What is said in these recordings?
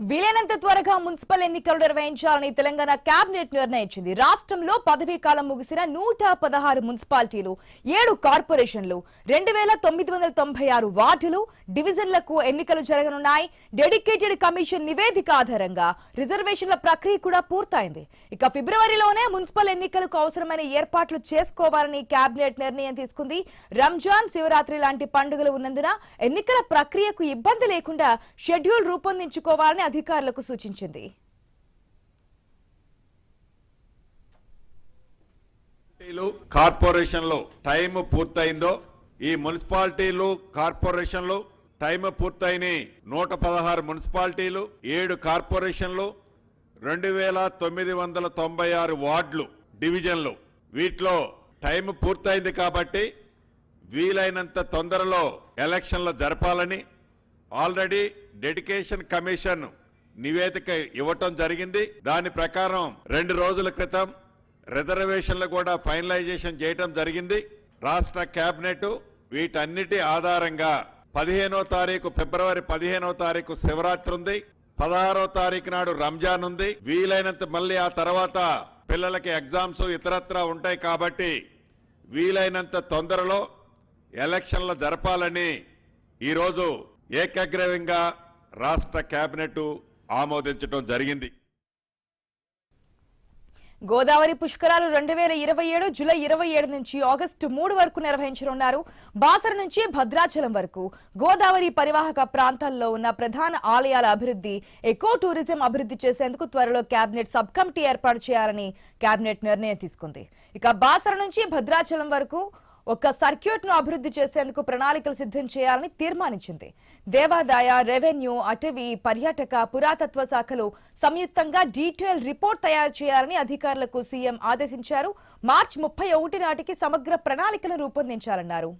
వీలైనంత త్వరగా మున్సిపల్ ఎన్నికలు నిర్వహించాలని తెలంగాణ కేబినెట్ నిర్ణయించింది. రాష్ట్రంలో పదవీ కాలం ముగిసిన 116 మున్సిపాలిటీలు, 7 కార్పొరేషన్లు, 2996 వార్డులు, డివిజన్లకు ఎన్నికలు జరగనున్నాయి. డెడికేటెడ్ కమిషన్ నివేదిక ఆధారంగా రిజర్వేషన్ల ప్రక్రియ కూడా పూర్తయింది. ఇక ఫిబ్రవరిలోనే మున్సిపల్ ఎన్నికలకు అవసరమైన ఏర్పాట్లు చేసుకోవాలని కేబినెట్ నిర్ణయం తీసుకుంది. రంజాన్, శివరాత్రి లాంటి పండుగలు ఉన్నందున ఎన్నికల ప్రక్రియకు ఇబ్బంది లేకుండా షెడ్యూల్ రూపొందించుకోవాలని అధికారులకు సూచించింది. కార్పొరేషన్లో టైం పూర్తయిందో, ఈ మున్సిపాలిటీలు కార్పొరేషన్లు టైం పూర్తయిన 116 మున్సిపాలిటీలు, 7 కార్పొరేషన్లు, 2996 వార్డులు, డివిజన్లు, వీటిలో టైం పూర్తయింది కాబట్టి వీలైనంత తొందరలో ఎలక్షన్లు జరపాలని ఆల్రెడీ డెడికేషన్ కమిషన్ నివేదిక ఇవ్వటం జరిగింది. దాని ప్రకారం 2 రోజుల క్రితం రిజర్వేషన్లు కూడా ఫైనలైజేషన్ చేయటం జరిగింది. రాష్ట్ర కేబినెట్ వీటన్నిటి ఆధారంగా 15వ తారీఖు, ఫిబ్రవరి 15వ తారీఖు శివరాత్రి ఉంది, 16వ తారీఖు నాడు రంజాన్ ఉంది. వీలైనంత మళ్ళీ ఆ తర్వాత పిల్లలకి ఎగ్జామ్స్ ఇతరత్రా ఉంటాయి కాబట్టి వీలైనంత తొందరలో ఎలక్షన్లు జరపాలని ఈరోజు ఏకగ్రీవంగా రాష్ట్ర కేబినెట్ ఆమోదించడం జరిగింది. గోదావరి పుష్కరాలు 2027 జూలై 27 నుంచి ఆగస్టు 3 వరకు నిర్వహించనున్నారు. బాసర నుంచి భద్రాచలం వరకు గోదావరి పరివాహక ప్రాంతాల్లో ఉన్న ప్రధాన ఆలయాల అభివృద్ధి, ఎకో టూరిజం అభివృద్ధి చేసేందుకు త్వరలో కేబినెట్ సబ్ కమిటీ ఏర్పాటు చేయాలని కేబినెట్ నిర్ణయం తీసుకుంది. ఇక బాసర నుంచి భద్రాచలం వరకు ఒక సర్క్యూట్ ను అభివృద్ధి చేసేందుకు ప్రణాళికలు సిద్ధం చేయాలని తీర్మానించింది. దేవాదాయ, రెవెన్యూ, అటవీ, పర్యాటక, పురాతత్వ శాఖలు సంయుక్తంగా డీటెయిల్ రిపోర్ట్ తయారు చేయాలని అధికారులకు సీఎం ఆదేశించారు. మార్చి 31 నాటికి సమగ్ర ప్రణాళికలు రూపొందించాలన్నారు.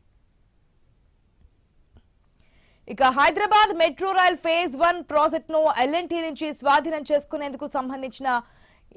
ఇక హైదరాబాద్ మెట్రో రైల్ ఫేజ్ 1 ప్రాజెక్టును ఎల్ఎన్టీ నుంచి స్వాధీనం చేసుకునేందుకు సంబంధించిన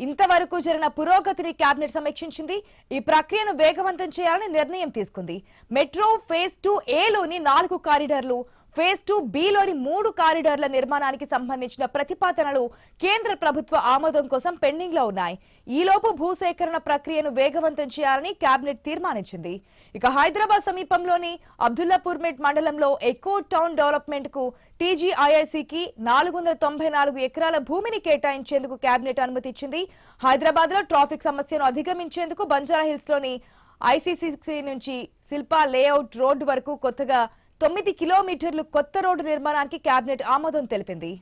ఇంతవరకు జరిగిన పురోగతిని కేబినెట్ సమీక్షించింది. ఈ ప్రక్రియను వేగవంతం చేయాలని నిర్ణయం తీసుకుంది. మెట్రో ఫేజ్ 2A లోని 4 కారిడార్లు, ఫేజ్ 2B లోని 3 కారిడార్ల నిర్మాణానికి సంబంధించిన ప్రతిపాదనలు కేంద్ర ప్రభుత్వ ఆమోదం కోసం పెండింగ్ లో ఉన్నాయి. ఈలోపు భూసేకరణ ప్రక్రియను వేగవంతం చేయాలని కేబినెట్ తీర్మానించింది. ఇక హైదరాబాద్ సమీపంలోని అబ్దుల్లాపూర్మెట్ మండలంలో ఎకో టౌన్ డెవలప్మెంట్ కు టీజీఐఐసికి 494 ఎకరాల భూమిని కేటాయించేందుకు కేబినెట్ అనుమతి ఇచ్చింది. హైదరాబాద్ లో ట్రాఫిక్ సమస్యను అధిగమించేందుకు బంజారాహిల్స్ లోని ఐసీసీసీ నుంచి శిల్పా లేఅవుట్ రోడ్డు వరకు కొత్తగా 9 కిలోమీటర్లు కొత్త రోడ్డు నిర్మాణానికి కేబినెట్ ఆమోదం తెలిపింది.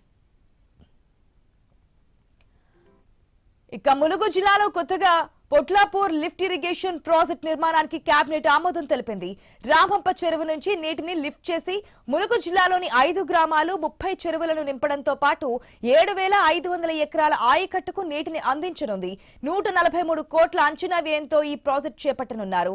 ఇక ములుగు జిల్లాలో కొత్తగా పొట్లాపూర్ లిఫ్ట్ ఇరిగేషన్ ప్రాజెక్ట్ నిర్మాణానికి కేబినెట్ ఆమోదం తెలిపింది. రామంప చెరువు నుంచి నీటిని లిఫ్ట్ చేసి ములుగు జిల్లాలోని 5 గ్రామాలు 30 చెరువులను నింపడంతో పాటు 7,500 ఎకరాల ఆయకట్టుకు నీటిని అందించనుంది. 143 కోట్ల అంచనా వ్యయంతో ఈ ప్రాజెక్టు చేపట్టనున్నారు.